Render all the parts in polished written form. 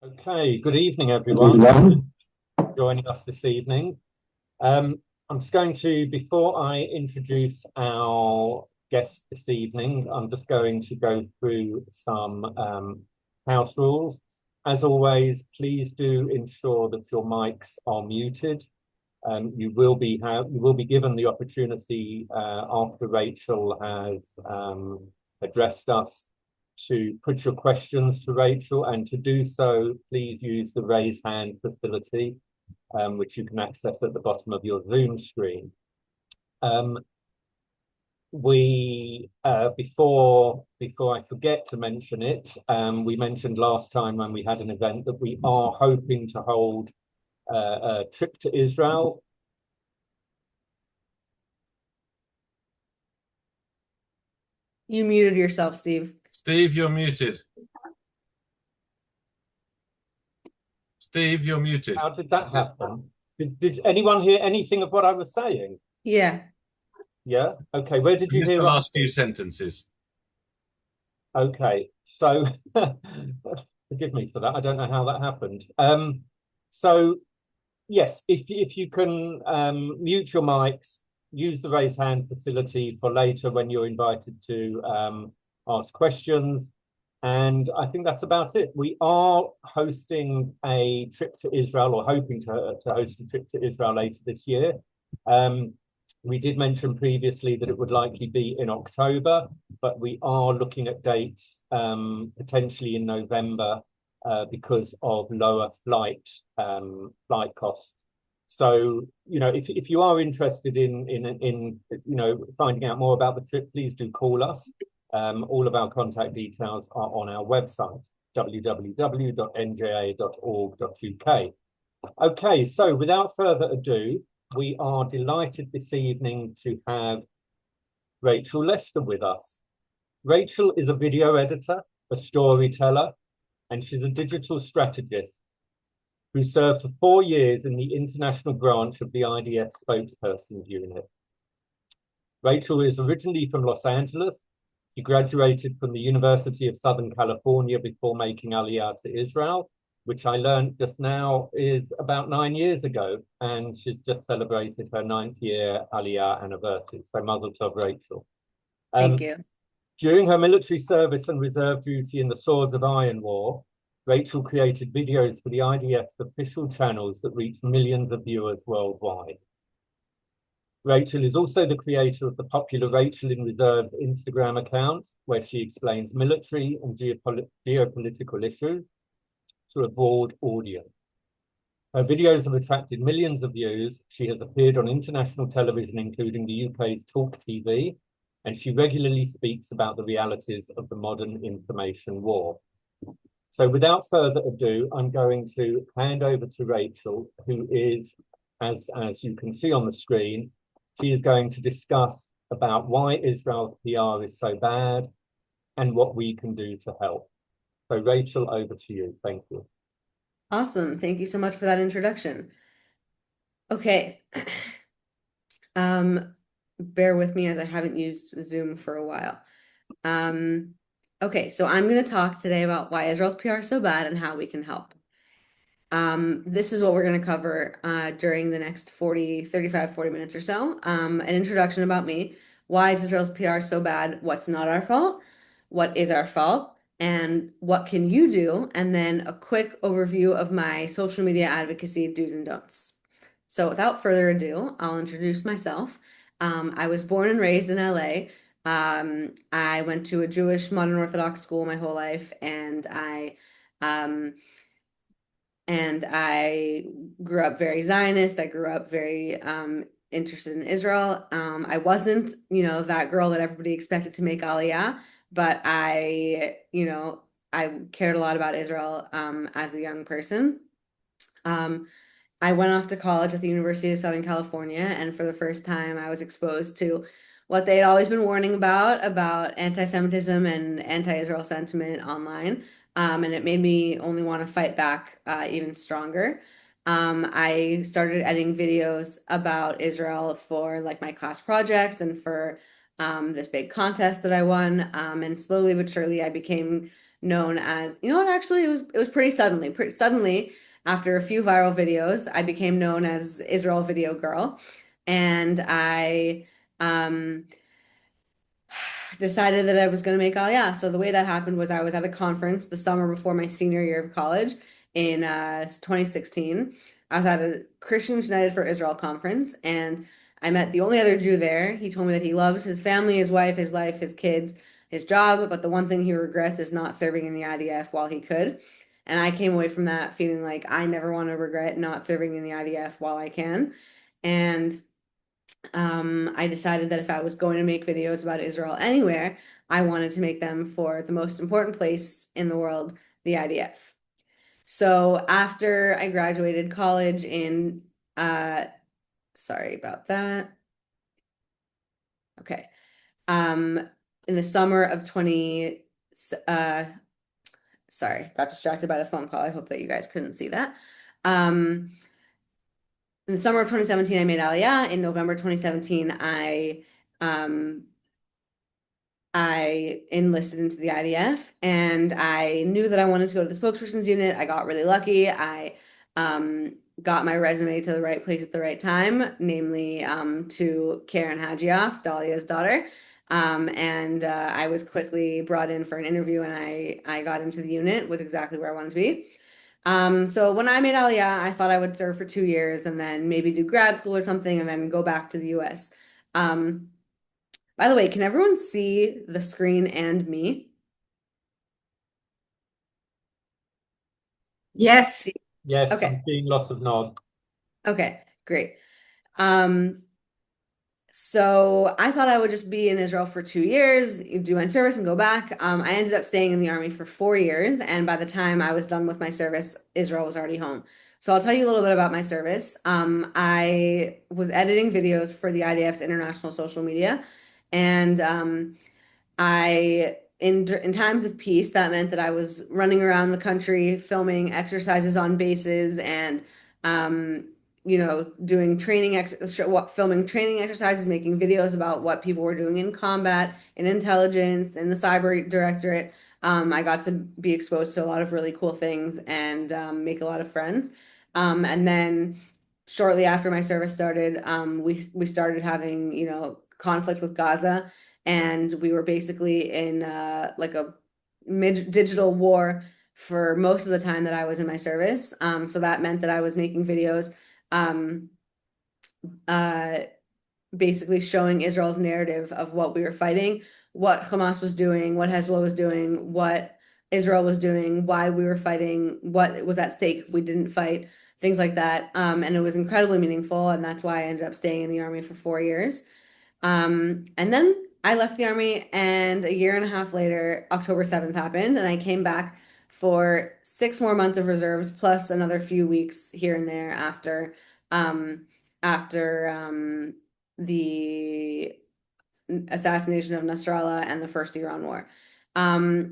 Okay, good evening, everyone, joining us this evening. I'm just going to, before I introduce our guest this evening, I'm just going to go through some house rules. As always, please do ensure that your mics are muted. You will be given the opportunity after Rachel has addressed us to put your questions to Rachel, and to do so, please use the raise hand facility, which you can access at the bottom of your Zoom screen. We before I forget to mention it, we mentioned last time when we had an event that we are hoping to hold a trip to Israel. You muted yourself, Steve. Steve, you're muted. Steve, you're muted. How did that happen? Did anyone hear anything of what I was saying? Yeah. Yeah. Okay. Where did I you missed hear the what? last few sentences. Okay. So forgive me for that. I don't know how that happened. So yes, if you can mute your mics, use the raise hand facility for later when you're invited to ask questions. And I think that's about it. We are hosting a trip to Israel, or hoping to host a trip to Israel later this year. Um, we did mention previously that it would likely be in October, but we are looking at dates potentially in November because of lower flight costs. So, if you are interested in finding out more about the trip, please do call us. All of our contact details are on our website, www.nja.org.uk. Okay, so without further ado, we are delighted this evening to have Rachel Lester with us. Rachel is a video editor, a storyteller, and she's a digital strategist who served for 4 years in the international branch of the IDF spokespersons unit. Rachel is originally from Los Angeles. She graduated from the University of Southern California before making Aliyah to Israel, which I learned just now is about 9 years ago, and she's just celebrated her 9th year Aliyah anniversary. So Mazel Tov, Rachel. Thank you. During her military service and reserve duty in the Swords of Iron War, Rachel created videos for the IDF's official channels that reach millions of viewers worldwide. Rachel is also the creator of the popular Rachel in Reserve Instagram account, where she explains military and geopolitical issues to a broad audience. Her videos have attracted millions of views. She has appeared on international television, including the UK's Talk TV, and she regularly speaks about the realities of the modern information war. So without further ado, I'm going to hand over to Rachel, who is, as you can see on the screen, she is going to discuss about why Israel's PR is so bad and what we can do to help. So Rachel, over to you. Thank you. Awesome. Thank you so much for that introduction. Okay. Bear with me as I haven't used Zoom for a while. Okay, so I'm going to talk today about why Israel's PR is so bad and how we can help. This is what we're going to cover during the next 35, 40 minutes or so. An introduction about me. Why is Israel's PR so bad? What's not our fault? What is our fault? And what can you do? And then a quick overview of my social media advocacy do's and don'ts. So without further ado, I'll introduce myself. I was born and raised in LA. I went to a Jewish modern Orthodox school my whole life, um, and I grew up very Zionist. I grew up very interested in Israel. I wasn't, that girl that everybody expected to make Aliyah, but I cared a lot about Israel as a young person. I went off to college at the University of Southern California, and for the first time, I was exposed to what they had always been warning about anti-Semitism and anti-Israel sentiment online. And it made me only want to fight back even stronger. I started editing videos about Israel for like my class projects and for this big contest that I won. And slowly but surely, I became known as, you know what, actually it was pretty suddenly after a few viral videos, I became known as Israel Video Girl. And I um decided that I was going to make Aliyah. So the way that happened was I was at a conference the summer before my senior year of college in 2016. I was at a Christians United for Israel conference, and I met the only other Jew there. He told me that he loves his family, his wife, his life, his kids, his job, but the one thing he regrets is not serving in the IDF while he could. And I came away from that feeling like I never want to regret not serving in the IDF while I can. And I decided that if I was going to make videos about Israel anywhere, I wanted to make them for the most important place in the world, the IDF. So after I graduated college sorry about that. Okay. In the summer of 20, sorry, got distracted by the phone call. I hope that you guys couldn't see that. In the summer of 2017, I made Aliyah. In November 2017, I enlisted into the IDF, and I knew that I wanted to go to the spokesperson's unit. I got really lucky. I got my resume to the right place at the right time, namely to Karen Hajioff, Dalia's daughter. And I was quickly brought in for an interview, and I got into the unit with exactly where I wanted to be. So when I made Aliyah, I thought I would serve for 2 years and then maybe do grad school or something and then go back to the US. By the way, can everyone see the screen and me? Yes. Yes, Okay. I'm seeing lots of nods. Okay, great. So I thought I would just be in Israel for 2 years, do my service and go back. I ended up staying in the army for 4 years, and by the time I was done with my service, Israel was already home. So I'll tell you a little bit about my service. I was editing videos for the IDF's international social media, and in times of peace, that meant that I was running around the country filming exercises on bases and doing filming training exercises, making videos about what people were doing in combat, in intelligence, in the cyber directorate. I got to be exposed to a lot of really cool things and make a lot of friends. And then shortly after my service started, we started having, conflict with Gaza, and we were basically in like a mid digital war for most of the time that I was in my service. So that meant that I was making videos um, uh, basically showing Israel's narrative of what we were fighting, what Hamas was doing, what Hezbollah was doing, what Israel was doing, why we were fighting, what was at stake if we didn't fight, things like that. And it was incredibly meaningful, and that's why I ended up staying in the army for 4 years. And then I left the army, and a year and a half later, October 7th happened, and I came back for 6 more months of reserves, plus another few weeks here and there after the assassination of Nasrallah and the first Iran war.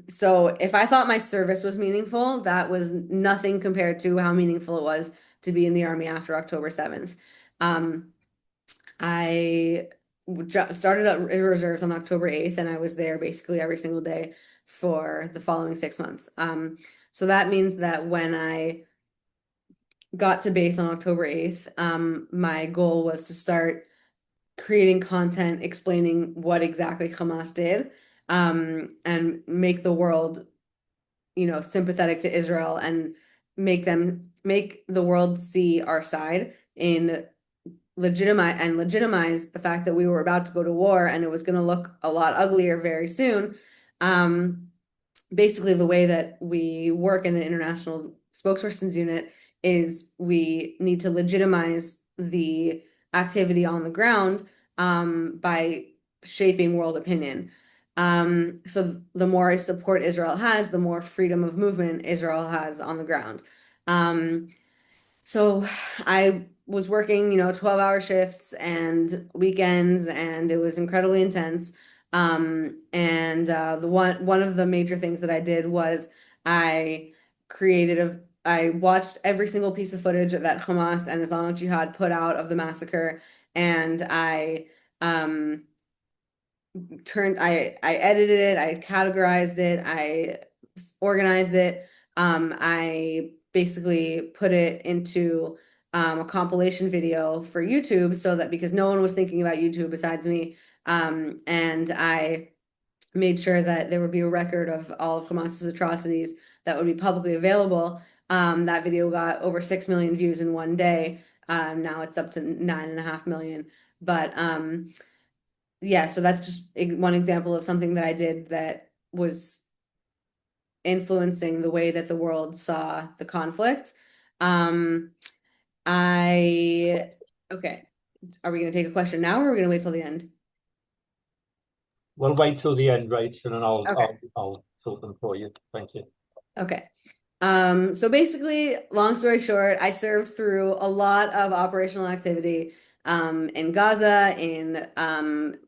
So if I thought my service was meaningful, that was nothing compared to how meaningful it was to be in the army after October 7th. I started at reserves on October 8th, and I was there basically every single day for the following 6 months. So that means that when I got to base on October 8th, my goal was to start creating content explaining what exactly Hamas did, and make the world, sympathetic to Israel, and make the world see our side in legitimize the fact that we were about to go to war and it was going to look a lot uglier very soon. Basically, the way that we work in the International Spokespersons Unit is we need to legitimize the activity on the ground by shaping world opinion. So the more support Israel has, the more freedom of movement Israel has on the ground. So I was working, 12-hour shifts and weekends, and it was incredibly intense. And the one of the major things that I did was I I watched every single piece of footage that Hamas and Islamic Jihad put out of the massacre, and I edited it, I categorized it, I organized it. I basically put it into a compilation video for YouTube so that because no one was thinking about YouTube besides me, and I made sure that there would be a record of all of Hamas's atrocities that would be publicly available. That video got over 6 million views in one day. Now it's up to 9.5 million. But yeah, so that's just one example of something that I did that was influencing the way that the world saw the conflict. Okay. Are we going to take a question now, or are we going to wait till the end? We'll wait till the end, Rachel, and Okay. I'll sort them for you. Thank you. Okay. So basically, long story short, I served through a lot of operational activity in Gaza,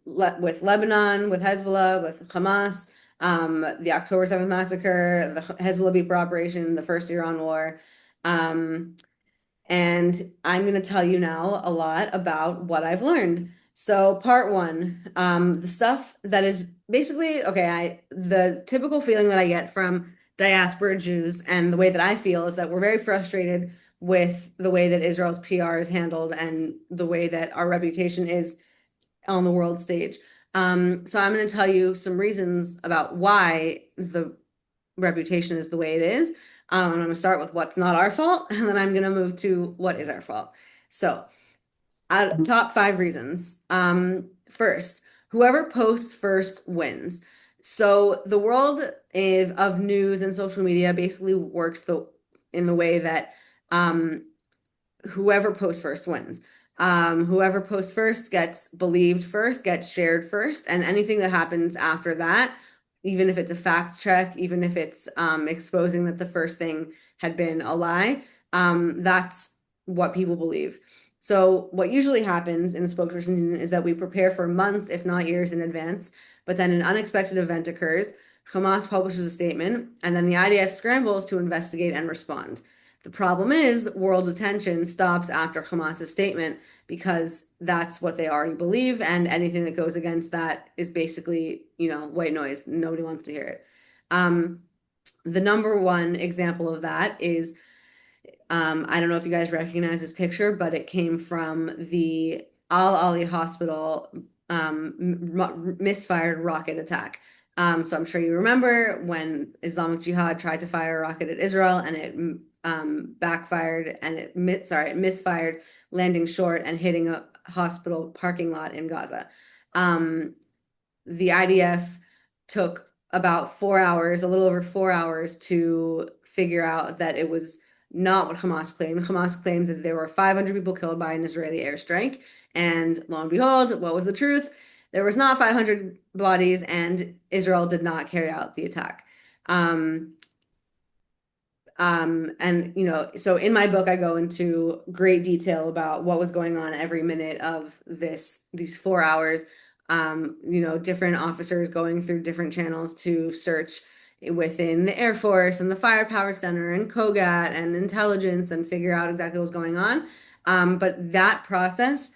with Lebanon, with Hezbollah, with Hamas, the October 7th massacre, the Hezbollah Beeper operation, the first Iran war. And I'm going to tell you now a lot about what I've learned. So part one, the stuff that is basically, okay, the typical feeling that I get from diaspora Jews and the way that I feel is that we're very frustrated with the way that Israel's PR is handled and the way that our reputation is on the world stage. So I'm going to tell you some reasons about why the reputation is the way it is. I'm going to start with what's not our fault, and then I'm going to move to what is our fault. So, top 5 reasons. First, whoever posts first wins. So the world of news and social media basically works in the way that whoever posts first wins. Whoever posts first gets believed first, gets shared first, and anything that happens after that, even if it's a fact check, even if it's exposing that the first thing had been a lie, that's what people believe. So what usually happens in the spokesperson unit is that we prepare for months, if not years in advance, but then an unexpected event occurs. Hamas publishes a statement, and then the IDF scrambles to investigate and respond. The problem is world attention stops after Hamas's statement because that's what they already believe, and anything that goes against that is basically, white noise. Nobody wants to hear it. The number one example of that is, I don't know if you guys recognize this picture, but it came from the Al Ali Hospital misfired rocket attack. So I'm sure you remember when Islamic Jihad tried to fire a rocket at Israel and it backfired and it misfired, landing short and hitting a hospital parking lot in Gaza. The IDF took about 4 hours, a little over 4 hours, to figure out that it was not what Hamas claimed. Hamas claimed that there were 500 people killed by an Israeli airstrike. And lo and behold, what was the truth? There was not 500 bodies, and Israel did not carry out the attack. So in my book, I go into great detail about what was going on every minute of these 4 hours. Different officers going through different channels to search within the Air Force and the Firepower Center and COGAT and intelligence and figure out exactly what's going on. But that process,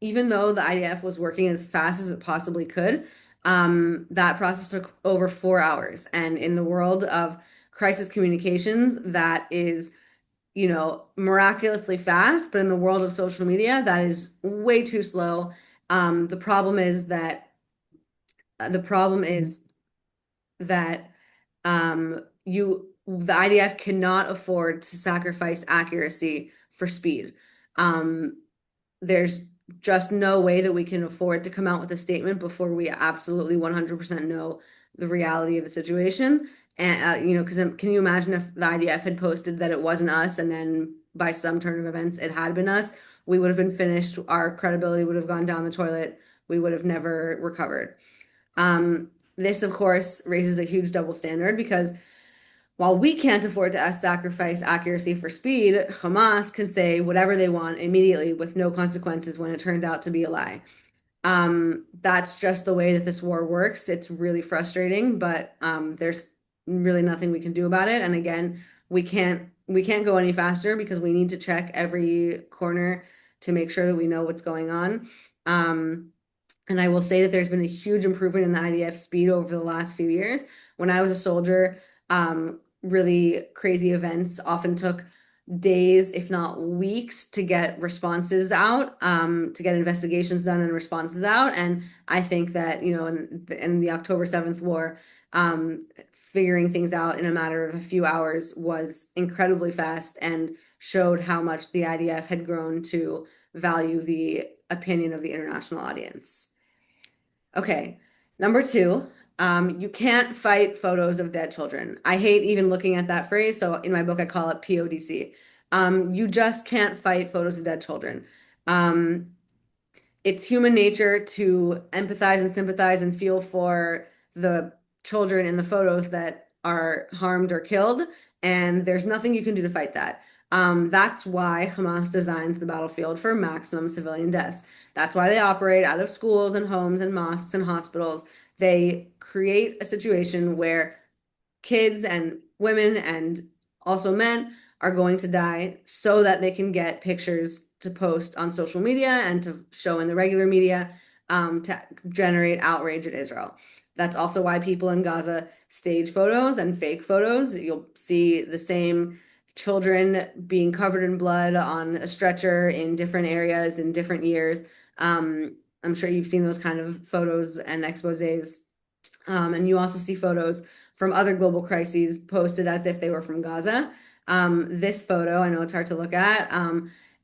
even though the IDF was working as fast as it possibly could, that process took over 4 hours. And in the world of crisis communications, that is, miraculously fast, but in the world of social media, that is way too slow. The problem is that the IDF cannot afford to sacrifice accuracy for speed. There's just no way that we can afford to come out with a statement before we absolutely 100% know the reality of the situation. And because can you imagine if the IDF had posted that it wasn't us, and then by some turn of events it had been us? We would have been finished. Our credibility would have gone down the toilet. We would have never recovered. This, of course, raises a huge double standard because while we can't afford to sacrifice accuracy for speed, Hamas can say whatever they want immediately with no consequences when it turns out to be a lie. That's just the way that this war works. It's really frustrating, but there's really nothing we can do about it. And again, we can't go any faster because we need to check every corner to make sure that we know what's going on. And I will say that there's been a huge improvement in the IDF speed over the last few years. When I was a soldier, Really crazy events often took days, if not weeks, to get responses out, to get investigations done and responses out. And I think that, in the October 7th war, figuring things out in a matter of a few hours was incredibly fast and showed how much the IDF had grown to value the opinion of the international audience. Okay, number two, you can't fight photos of dead children. I hate even looking at that phrase, so in my book I call it PODC. You just can't fight photos of dead children. It's human nature to empathize and sympathize and feel for the children in the photos that are harmed or killed, and there's nothing you can do to fight that. That's why Hamas designs the battlefield for maximum civilian deaths. That's why they operate out of schools and homes and mosques and hospitals. They create a situation where kids and women and also men are going to die so that they can get pictures to post on social media and to show in the regular media, to generate outrage at Israel. That's also why people in Gaza stage photos and fake photos. You'll see the same children being covered in blood on a stretcher in different areas in different years. I'm sure you've seen those kind of photos and exposés. And you also see photos from other global crises posted as if they were from Gaza. This photo, I know it's hard to look at,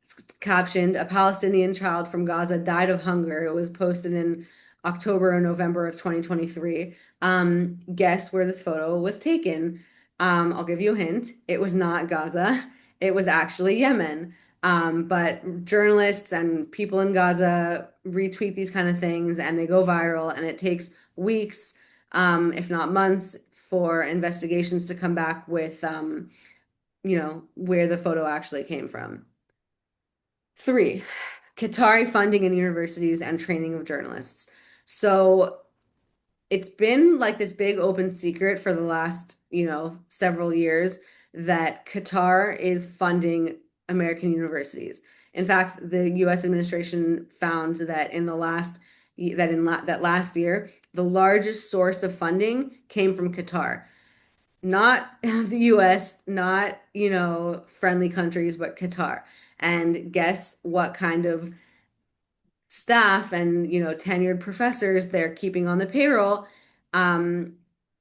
it's captioned, "A Palestinian child from Gaza died of hunger." It was posted in October or November of 2023. Guess where this photo was taken? I'll give you a hint. It was not Gaza. It was actually Yemen. But journalists and people in Gaza retweet these kind of things and they go viral, and it takes weeks, if not months, for investigations to come back with, where the photo actually came from. 3, Qatari funding in universities and training of journalists. So it's been like this big open secret for the last, several years that Qatar is funding American universities. In fact, the US administration found that that last year, the largest source of funding came from Qatar. Not the US, not, friendly countries, but Qatar. And guess what kind of staff and, tenured professors they're keeping on the payroll,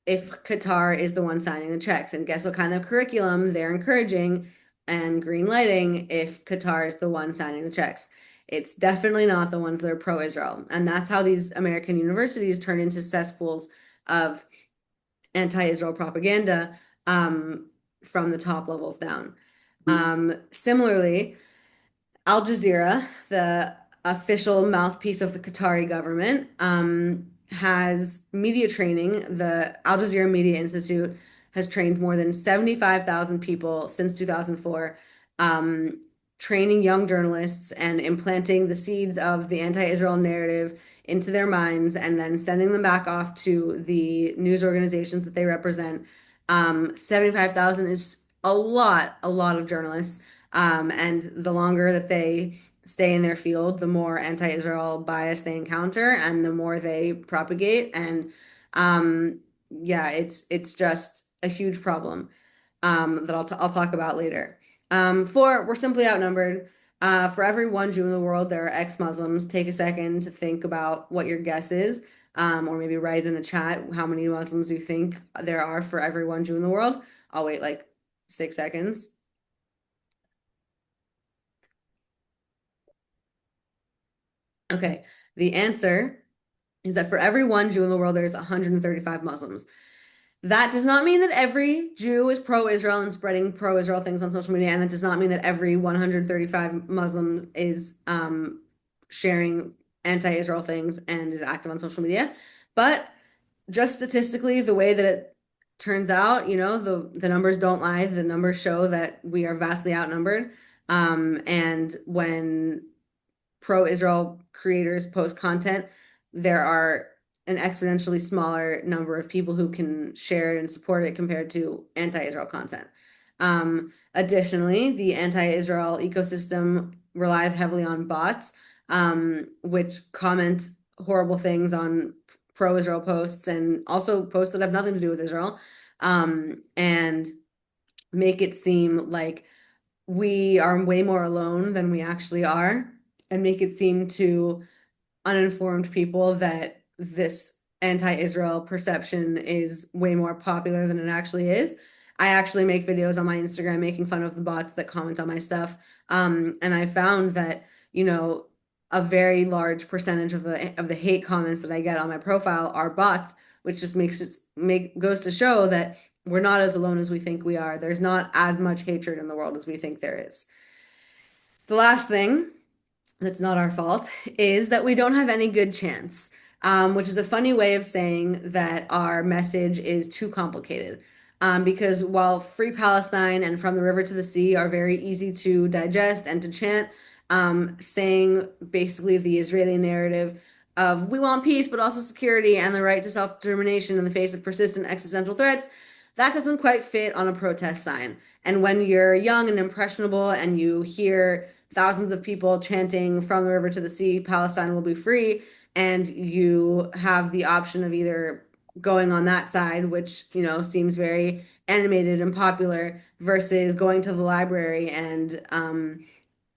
if Qatar is the one signing the checks. And guess what kind of curriculum they're encouraging and green lighting if Qatar is the one signing the checks. It's definitely not the ones that are pro-Israel. And that's how these American universities turn into cesspools of anti-Israel propaganda, from the top levels down. Similarly, Al Jazeera, the official mouthpiece of the Qatari government, has media training. The Al Jazeera Media Institute has trained more than 75,000 people since 2004, training young journalists and implanting the seeds of the anti-Israel narrative into their minds and then sending them back off to the news organizations that they represent. 75,000 is a lot of journalists. And the longer that they stay in their field, the more anti-Israel bias they encounter and the more they propagate. And yeah, it's just a huge problem, that I'll talk about later. 4, we're simply outnumbered. For every one Jew in the world, there are ex-Muslims. Take a second to think about what your guess is, or maybe write in the chat how many Muslims you think there are for every one Jew in the world. I'll wait like 6 seconds. Okay, the answer is that for every one Jew in the world, there's 135 Muslims. That does not mean that every Jew is pro-Israel and spreading pro-Israel things on social media, and that does not mean that every 135 Muslims is sharing anti-Israel things and is active on social media. But just statistically, the way that it turns out, the numbers don't lie. The numbers show that we are vastly outnumbered. And when pro-Israel creators post content, there are an exponentially smaller number of people who can share it and support it compared to anti-Israel content. Additionally, the anti-Israel ecosystem relies heavily on bots, which comment horrible things on pro-Israel posts and also posts that have nothing to do with Israel. and make it seem like we are way more alone than we actually are, and make it seem to uninformed people that this anti-Israel perception is way more popular than it actually is. I actually make videos on my Instagram making fun of the bots that comment on my stuff. And I found that, you know, a very large percentage of the hate comments that I get on my profile are bots, which just goes to show that we're not as alone as we think we are. There's not as much hatred in the world as we think there is. The last thing that's not our fault is that we don't have any good chance, which is a funny way of saying that our message is too complicated. Because while Free Palestine and From the River to the Sea are very easy to digest and to chant, saying basically the Israeli narrative of we want peace, but also security and the right to self-determination in the face of persistent existential threats, that doesn't quite fit on a protest sign. And when you're young and impressionable and you hear thousands of people chanting from the river to the sea, Palestine will be free, and you have the option of either going on that side, which, you know, seems very animated and popular, versus going to the library and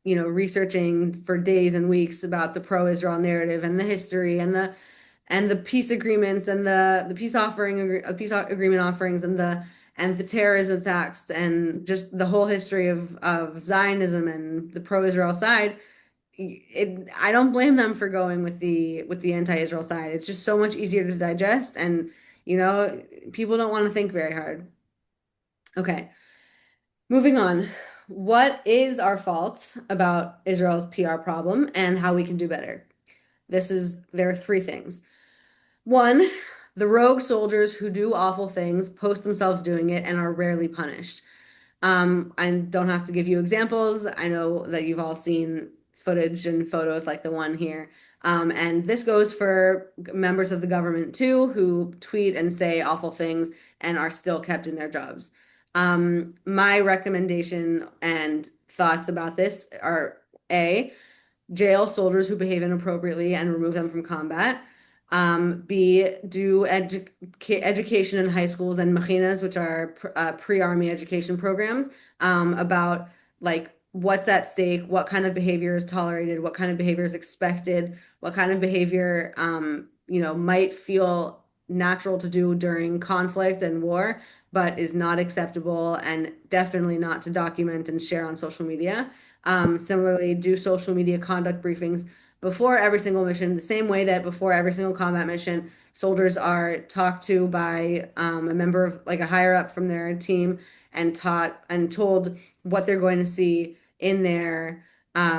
you know, researching for days and weeks about the pro-Israel narrative and the history and the peace agreements and the peace agreement offerings and the terrorism attacks and just the whole history of Zionism and the pro-Israel side. I don't blame them for going with the anti-Israel side. It's just so much easier to digest, and you know, people don't want to think very hard. Okay, moving on. What is our fault about Israel's PR problem and how we can do better? There are three things. One, the rogue soldiers who do awful things post themselves doing it and are rarely punished. I don't have to give you examples. I know that you've all seen footage and photos like the one here. And this goes for members of the government too, who tweet and say awful things and are still kept in their jobs. My recommendation and thoughts about this are A, jail soldiers who behave inappropriately and remove them from combat. B, do education in high schools and mechinas, which are pre-army education programs, about like what's at stake, what kind of behavior is tolerated, what kind of behavior is expected, what kind of behavior you know, might feel natural to do during conflict and war, but is not acceptable and definitely not to document and share on social media. Similarly, do social media conduct briefings before every single mission, the same way that before every single combat mission, soldiers are talked to by a member of like a higher up from their team and taught and told what they're going to see in their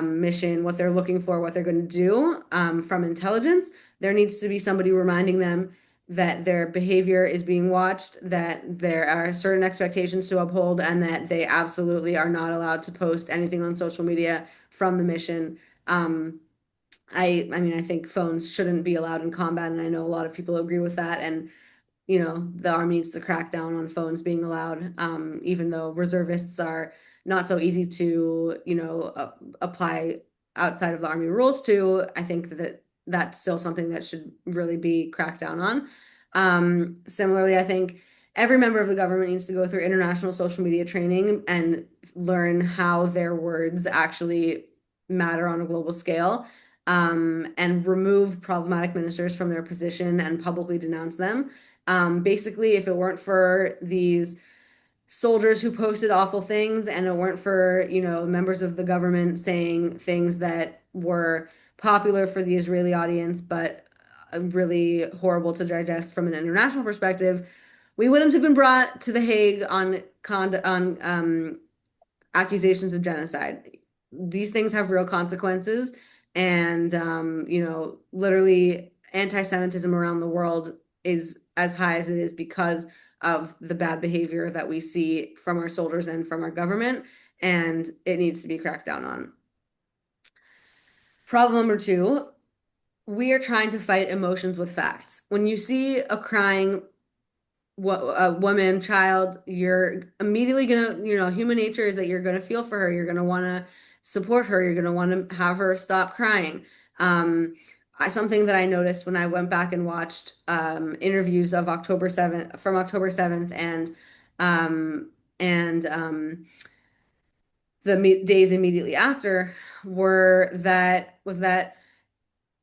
mission, what they're looking for, what they're going to do from intelligence. There needs to be somebody reminding them that their behavior is being watched, that there are certain expectations to uphold, and that they absolutely are not allowed to post anything on social media from the mission. I mean, I think phones shouldn't be allowed in combat, and I know a lot of people agree with that. And you know, the army needs to crack down on phones being allowed, even though reservists are not so easy to, you know, apply outside of the army rules to. I think that that's still something that should really be cracked down on. Similarly, I think every member of the government needs to go through international social media training and learn how their words actually matter on a global scale, and remove problematic ministers from their position and publicly denounce them. Basically, if it weren't for these soldiers who posted awful things and it weren't for, you know, members of the government saying things that were popular for the Israeli audience, but really horrible to digest from an international perspective, we wouldn't have been brought to The Hague on accusations of genocide. These things have real consequences, and you know, literally anti-Semitism around the world is as high as it is because of the bad behavior that we see from our soldiers and from our government, and it needs to be cracked down on. Problem number two, we are trying to fight emotions with facts. When you see a crying a woman, child, you're immediately gonna, you know, human nature is that you're gonna feel for her. You're gonna want to support her. You're gonna want to have her stop crying. something that I noticed when I went back and watched interviews of October 7th um, and the days immediately after was that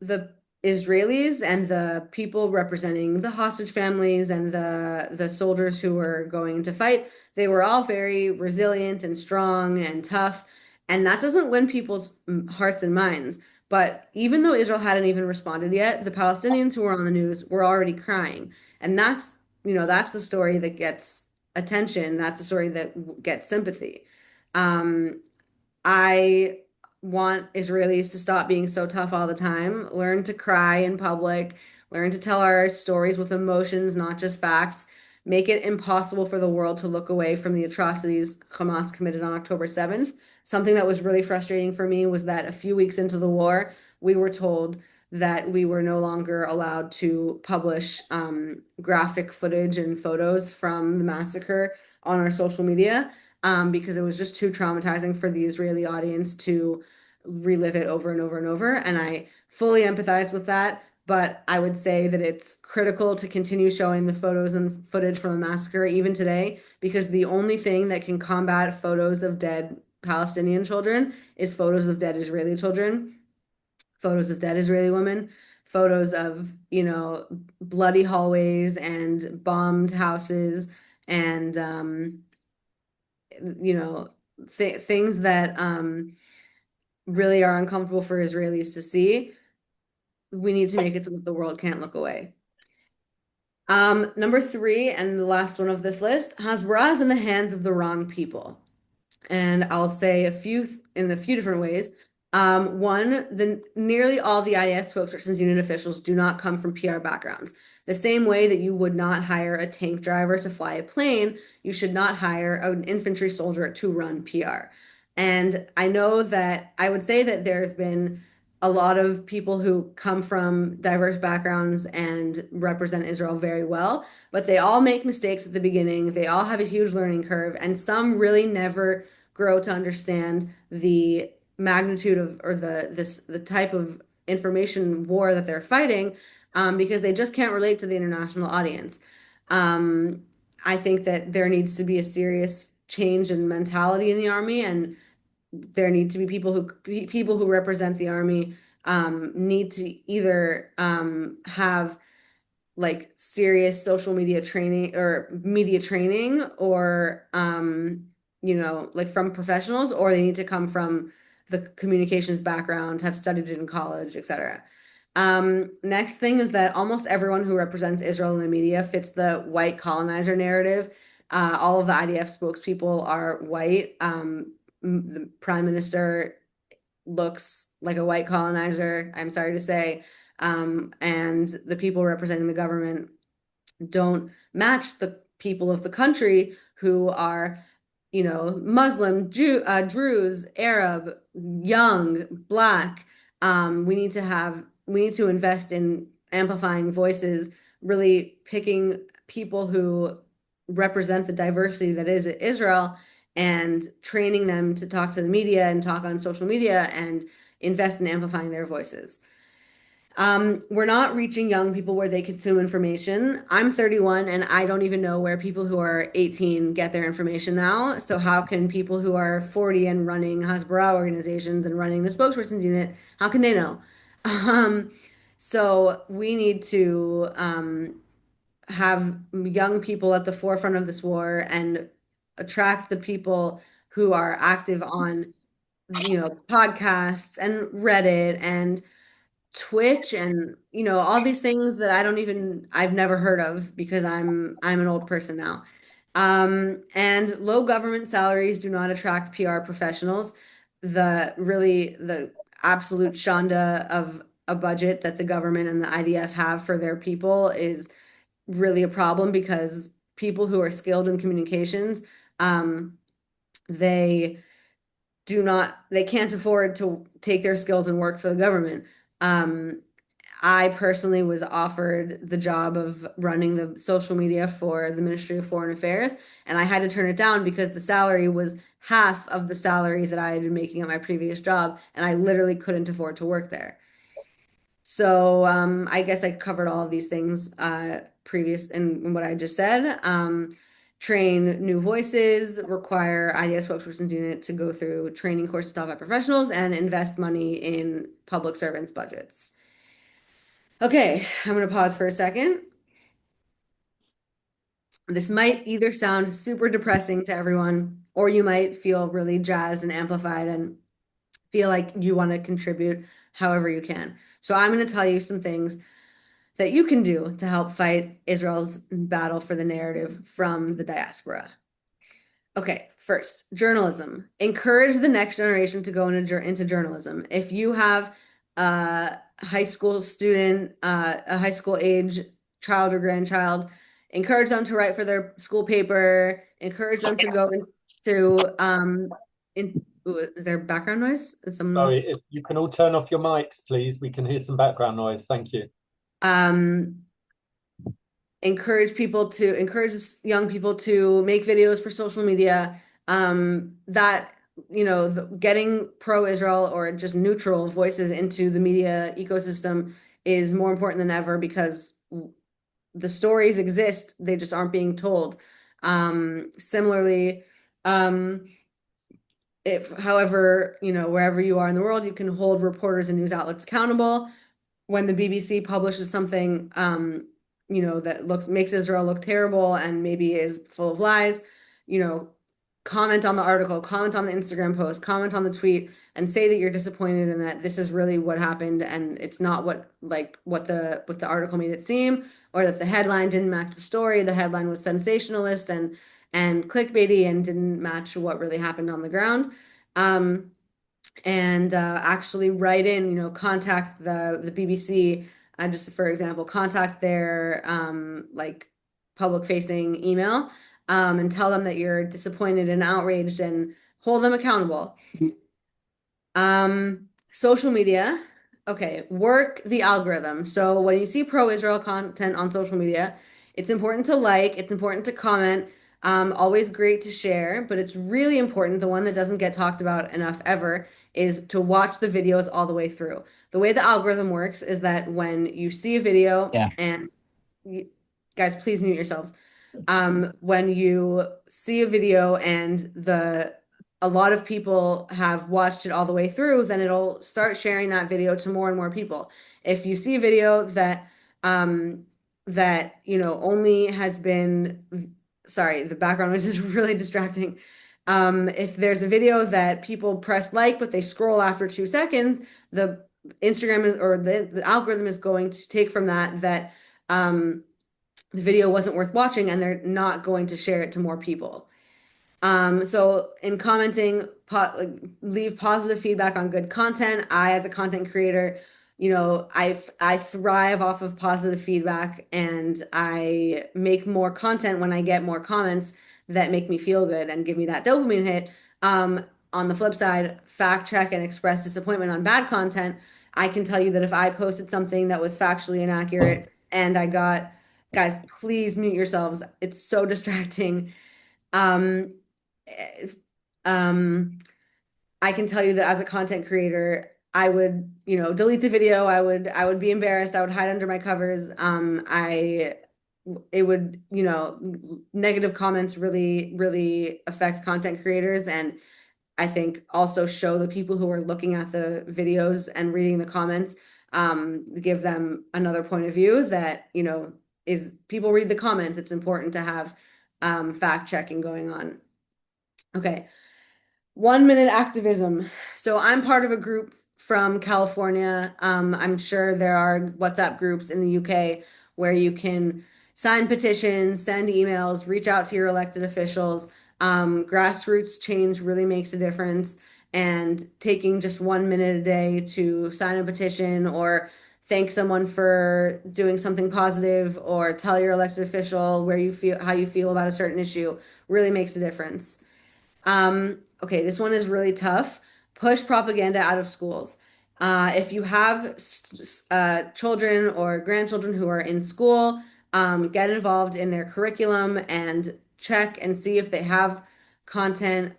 the Israelis and the people representing the hostage families and the soldiers who were going to fight, they were all very resilient and strong and tough. And that doesn't win people's hearts and minds. But even though Israel hadn't even responded yet, the Palestinians who were on the news were already crying. And that's the story that gets attention. That's the story that gets sympathy. Um, I want Israelis to stop being so tough all the time, learn to cry in public, learn to tell our stories with emotions, not just facts, make it impossible for the world to look away from the atrocities Hamas committed on October 7th. Something that was really frustrating for me was that a few weeks into the war, we were told that we were no longer allowed to publish graphic footage and photos from the massacre on our social media because it was just too traumatizing for the Israeli audience to relive it over and over and over. And I fully empathize with that. But I would say that it's critical to continue showing the photos and footage from the massacre even today, because the only thing that can combat photos of dead Palestinian children is photos of dead Israeli children, photos of dead Israeli women, photos of, bloody hallways and bombed houses and you know, things that really are uncomfortable for Israelis to see. We need to make it so that the world can't look away. Number three, and the last one of this list, Hasbara is in the hands of the wrong people. And I'll say in a few different ways. One, nearly all the IDF spokespersons unit officials do not come from PR backgrounds. The same way that you would not hire a tank driver to fly a plane, you should not hire an infantry soldier to run PR. And I know that I would say that there have been a lot of people who come from diverse backgrounds and represent Israel very well, but they all make mistakes at the beginning. They all have a huge learning curve, and some really never grow to understand the magnitude of or the type of information war that they're fighting because they just can't relate to the international audience. Um, I think that there needs to be a serious change in mentality in the army, and there need to be people who represent the army need to either have like serious social media training or media training or like from professionals, or they need to come from the communications background, have studied it in college, etc. Next thing is that almost everyone who represents Israel in the media fits the white colonizer narrative. All of the IDF spokespeople are white. The prime minister looks like a white colonizer, I'm sorry to say. And the people representing the government don't match the people of the country who are, Muslim, Druze, Arab, young, Black. We need to invest in amplifying voices, really picking people who represent the diversity that is Israel and training them to talk to the media and talk on social media and invest in amplifying their voices. We're not reaching young people where they consume information. I'm 31 and I don't even know where people who are 18 get their information now. So how can people who are 40 and running Hasbara organizations and running the spokesperson's unit, how can they know? So we need to have young people at the forefront of this war and attract the people who are active on, podcasts and Reddit and Twitch and all these things that I've never heard of because I'm an old person now. And low government salaries do not attract PR professionals. The absolute shanda of a budget that the government and the IDF have for their people is really a problem because people who are skilled in communications, they they can't afford to take their skills and work for the government. Um, I personally was offered the job of running the social media for the Ministry of Foreign Affairs, and I had to turn it down because the salary was half of the salary that I had been making at my previous job, and I literally couldn't afford to work there. So I guess I covered all of these things previous in what I just said. Train new voices, require IDF spokespersons unit to go through training courses taught by professionals, and invest money in public servants' budgets. Okay, I'm going to pause for a second. This might either sound super depressing to everyone, or you might feel really jazzed and amplified and feel like you want to contribute however you can. So I'm going to tell you some things that you can do to help fight Israel's battle for the narrative from the diaspora. Okay, first, journalism. Encourage the next generation to go into journalism. If you have a high school student, a high school age child or grandchild, encourage them to write for their school paper, encourage them to go into ooh, is there background noise? Is some Sorry, if you can all turn off your mics, please. We can hear some background noise. Thank you. Encourage young people to make videos for social media, that getting pro-Israel or just neutral voices into the media ecosystem is more important than ever because the stories exist, they just aren't being told. Similarly, if however, wherever you are in the world, you can hold reporters and news outlets accountable. When the BBC publishes something that makes Israel look terrible and maybe is full of lies, comment on the article, comment on the Instagram post, comment on the tweet, and say that you're disappointed and that this is really what happened and it's not what the article made it seem, or that the headline didn't match the story. The headline was sensationalist and clickbaity and didn't match what really happened on the ground. And actually write in, contact the BBC, just for example, contact their like public facing email, and tell them that you're disappointed and outraged and hold them accountable. Social media. Okay, work the algorithm. So when you see pro-Israel content on social media, it's important to like, it's important to comment, always great to share, but it's really important, the one that doesn't get talked about enough ever, is to watch the videos all the way through. The way the algorithm works is that when you see a video, Yeah. and guys, please mute yourselves. When you see a video and a lot of people have watched it all the way through, then it'll start sharing that video to more and more people. If you see a video that only has been, sorry, the background noise is really distracting. If there's a video that people press like, but they scroll after 2 seconds, the Instagram or the algorithm is going to take from that the video wasn't worth watching and they're not going to share it to more people. So in commenting, leave positive feedback on good content. I, as a content creator, I thrive off of positive feedback, and I make more content when I get more comments that make me feel good and give me that dopamine hit. On the flip side, fact check and express disappointment on bad content. I can tell you that if I posted something that was factually inaccurate and I got, guys, please mute yourselves. It's so distracting. Eh, I can tell you that as a content creator, I would, delete the video. I would be embarrassed. I would hide under my covers. It would, negative comments really, really affect content creators, and I think also show the people who are looking at the videos and reading the comments, give them another point of view that, is people read the comments. It's important to have fact checking going on. Okay. 1 minute activism. So I'm part of a group from California. I'm sure there are WhatsApp groups in the UK where you can sign petitions, send emails, reach out to your elected officials. Grassroots change really makes a difference. And taking just 1 minute a day to sign a petition or thank someone for doing something positive or tell your elected official how you feel about a certain issue really makes a difference. Okay, this one is really tough. Push propaganda out of schools. If you have children or grandchildren who are in school, get involved in their curriculum and check and see if they have content,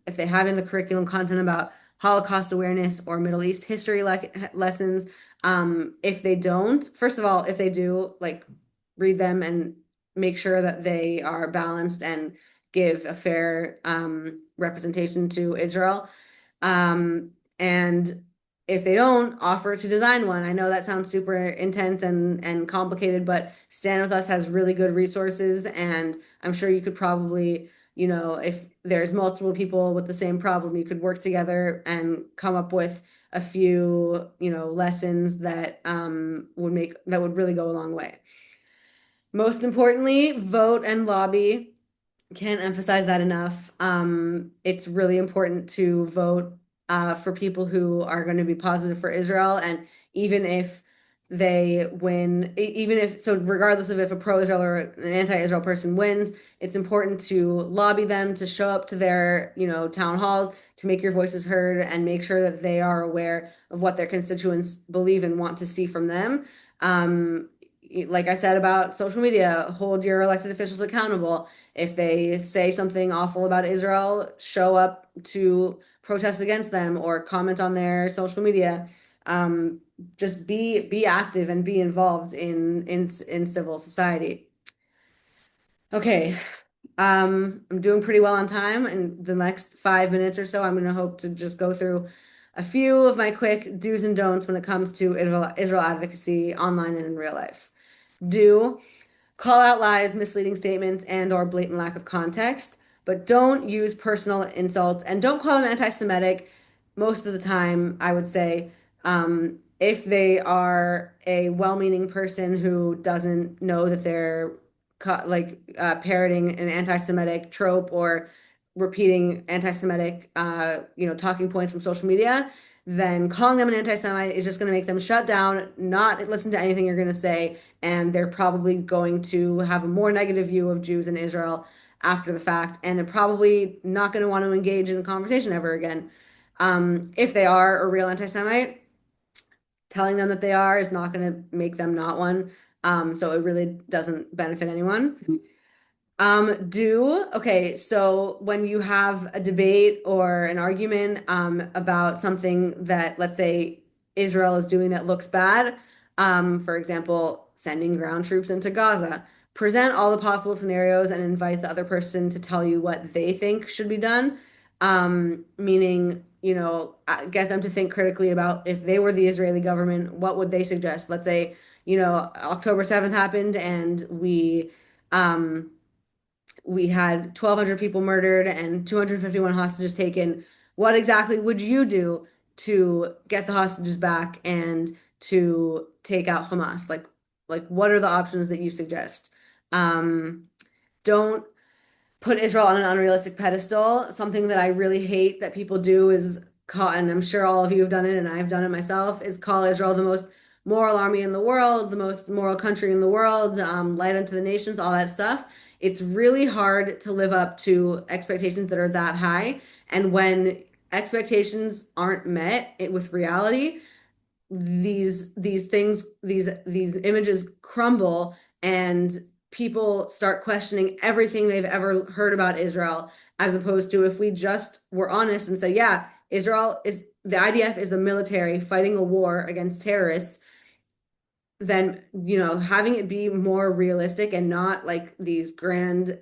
if they have in the curriculum content about Holocaust awareness or Middle East history lessons. If they don't, first of all, if they do, like read them and make sure that they are balanced and give a fair representation to Israel. And if they don't, offer to design one. I know that sounds super intense and complicated, but Stand With Us has really good resources, and I'm sure you could probably, if there's multiple people with the same problem, you could work together and come up with a few, lessons that would really go a long way. Most importantly, vote and lobby. Can't emphasize that enough. It's really important to vote for people who are going to be positive for Israel. And even if they win, regardless of if a pro-Israel or an anti-Israel person wins, it's important to lobby them to show up to their, town halls, to make your voices heard and make sure that they are aware of what their constituents believe and want to see from them. Like I said about social media, hold your elected officials accountable. If they say something awful about Israel, show up to protest against them or comment on their social media. Just be active and be involved in civil society. Okay. I'm doing pretty well on time. In the next 5 minutes or so, I'm going to hope to just go through a few of my quick do's and don'ts when it comes to Israel advocacy online and in real life. Do call out lies, misleading statements, and or blatant lack of context, but don't use personal insults and don't call them anti-Semitic. Most of the time, I would say, if they are a well-meaning person who doesn't know that they're parroting an anti-Semitic trope or repeating anti-Semitic, talking points from social media, then calling them an anti-Semite is just going to make them shut down, not listen to anything you're going to say, and they're probably going to have a more negative view of Jews in Israel after the fact, and they're probably not going to want to engage in a conversation ever again. If they are a real anti-Semite, telling them that they are is not going to make them not one. So it really doesn't benefit anyone. Okay, so when you have a debate or an argument about something that, let's say, Israel is doing that looks bad, for example, sending ground troops into Gaza, present all the possible scenarios and invite the other person to tell you what they think should be done. Meaning, get them to think critically about if they were the Israeli government, what would they suggest? Let's say, October 7th happened and we had 1,200 people murdered and 251 hostages taken. What exactly would you do to get the hostages back and to take out Hamas? Like what are the options that you suggest? Don't put Israel on an unrealistic pedestal. Something that I really hate that people do is call, and I'm sure all of you have done it, and I've done it myself, is call Israel the most moral army in the world, the most moral country in the world, light unto the nations, all that stuff. It's really hard to live up to expectations that are that high. And when expectations aren't met with reality, these images crumble and people start questioning everything they've ever heard about Israel, as opposed to if we just were honest and say, yeah, the IDF is a military fighting a war against terrorists, then, having it be more realistic and not like these grand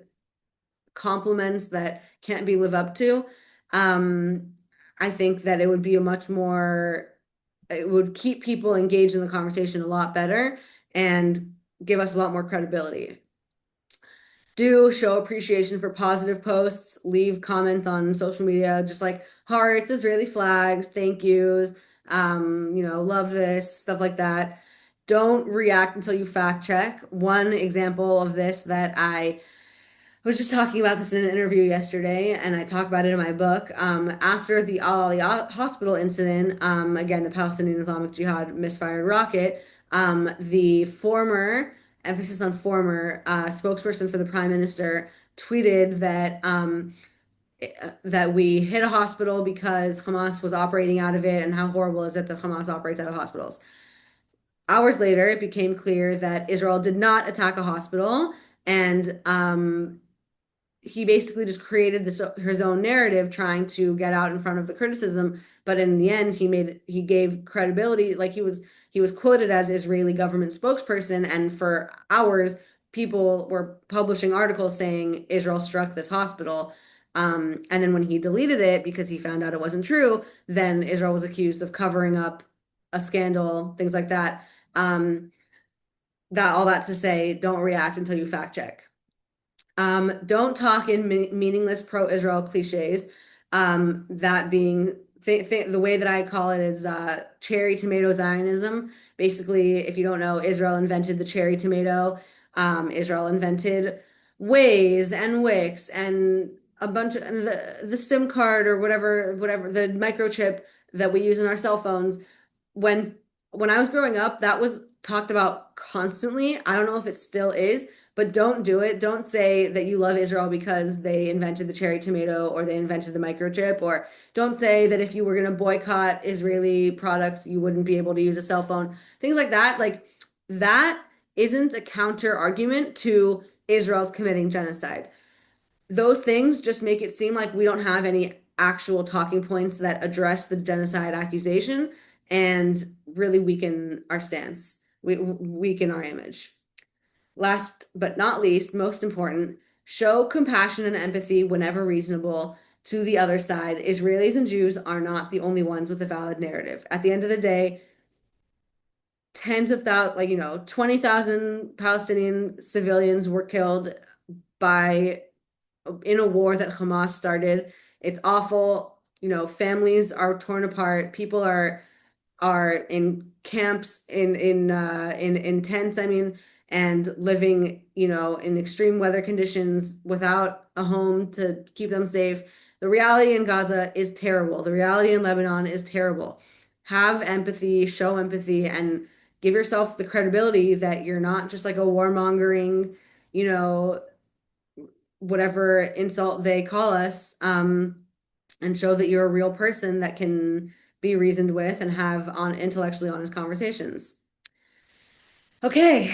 compliments that can't be lived up to. I think that it would be it would keep people engaged in the conversation a lot better and give us a lot more credibility. Do show appreciation for positive posts, leave comments on social media, just like hearts, Israeli flags, thank yous, love this, stuff like that. Don't react until you fact check. One example of this that I was just talking about this in an interview yesterday, and I talk about it in my book. After the Al Ahli hospital incident, again, the Palestinian Islamic Jihad misfired rocket, the former, emphasis on former, spokesperson for the prime minister tweeted that we hit a hospital because Hamas was operating out of it, and how horrible is it that Hamas operates out of hospitals. Hours later, it became clear that Israel did not attack a hospital, and he basically just created his own narrative, trying to get out in front of the criticism. But in the end, he gave credibility. Like he was quoted as Israeli government spokesperson, and for hours, people were publishing articles saying Israel struck this hospital. And then when he deleted it because he found out it wasn't true, then Israel was accused of covering up a scandal, things like that. All that to say, don't react until you fact check. Don't talk in meaningless pro-Israel cliches. That being the way that I call it is cherry tomato Zionism. Basically, if you don't know, Israel invented the cherry tomato. Israel invented Waze and Wix and a bunch of the SIM card or whatever the microchip that we use in our cell phones. When I was growing up, that was talked about constantly. I don't know if it still is, but don't do it. Don't say that you love Israel because they invented the cherry tomato or they invented the microchip, or don't say that if you were going to boycott Israeli products, you wouldn't be able to use a cell phone. Things like that. Like that isn't a counter argument to Israel's committing genocide. Those things just make it seem like we don't have any actual talking points that address the genocide accusation and really weaken our stance, weaken our image. Last but not least, most important, show compassion and empathy whenever reasonable to the other side. Israelis and Jews are not the only ones with a valid narrative. At the end of the day, tens of thousands, 20,000 Palestinian civilians were killed in a war that Hamas started. It's awful. Families are torn apart. People are in camps, in tents, and living, in extreme weather conditions without a home to keep them safe. The reality in Gaza is terrible. The reality in Lebanon is terrible. Have empathy, show empathy, and give yourself the credibility that you're not just like a warmongering, whatever insult they call us, and show that you're a real person that can be reasoned with and have intellectually honest conversations. Okay,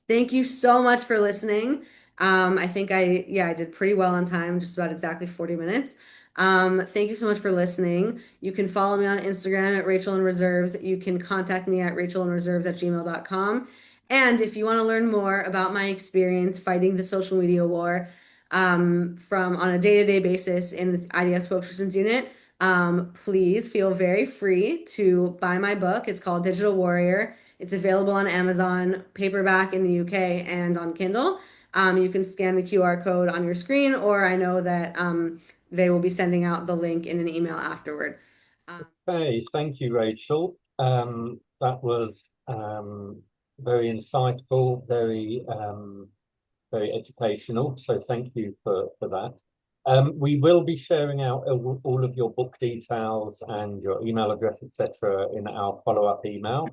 thank you so much for listening. I think I did pretty well on time, just about exactly 40 minutes. Thank you so much for listening. You can follow me on Instagram at Rachel in Reserves. You can contact me at rachelinreserves@gmail.com. And if you want to learn more about my experience fighting the social media war, on a day-to-day basis in the IDF spokesperson's unit, please feel very free to buy my book. It's called Digital Warrior. It's available on Amazon, paperback in the UK, and on Kindle. You can scan the QR code on your screen, or I know that they will be sending out the link in an email afterward. Okay, thank you, Rachel. That was very insightful, very educational. So thank you for that. We will be sharing out all of your book details and your email address, etc., in our follow-up email.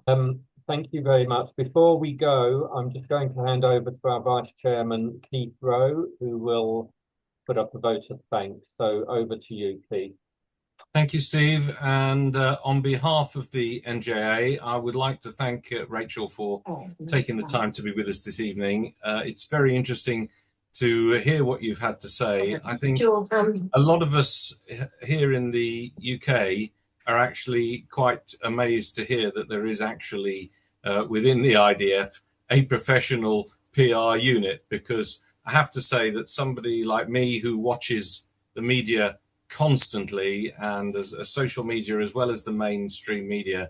Thank you very much. Before we go, I'm just going to hand over to our Vice Chairman, Keith Rowe, who will put up a vote of thanks. So over to you, Keith. Thank you, Steve. And on behalf of the NJA, I would like to thank Rachel for taking the time to be with us this evening. It's very interesting to hear what you've had to say. I think a lot of us here in the UK are actually quite amazed to hear that there is actually within the IDF a professional PR unit, because I have to say that somebody like me who watches the media constantly, and as a social media as well as the mainstream media,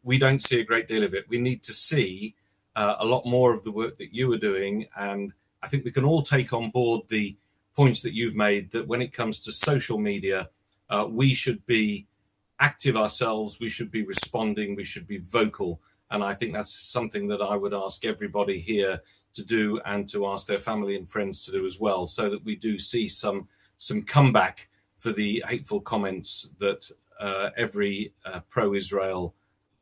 we don't see a great deal of it. We need to see a lot more of the work that you are doing, and I think we can all take on board the points that you've made, that when it comes to social media, we should be active ourselves, we should be responding, we should be vocal. And I think that's something that I would ask everybody here to do, and to ask their family and friends to do as well, so that we do see some comeback for the hateful comments that every pro-Israel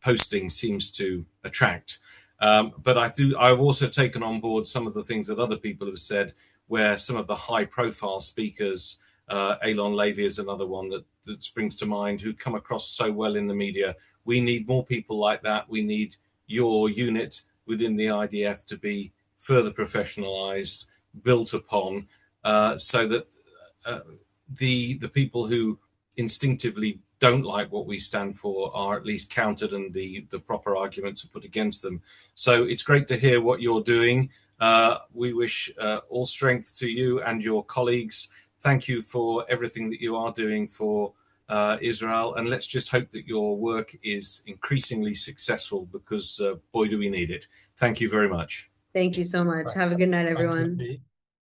posting seems to attract. But I've also taken on board some of the things that other people have said, where some of the high-profile speakers, Eylon Levy is another one that springs to mind, who come across so well in the media. We need more people like that. We need your unit within the IDF to be further professionalized, built upon. so that the people who instinctively don't like what we stand for are at least countered and the proper arguments are put against them. So it's great to hear what you're doing. We wish all strength to you and your colleagues. Thank you for everything that you are doing for Israel, and let's just hope that your work is increasingly successful, because boy do we need it. Thank you very much. Thank you so much. Have a good night, everyone. Thank you.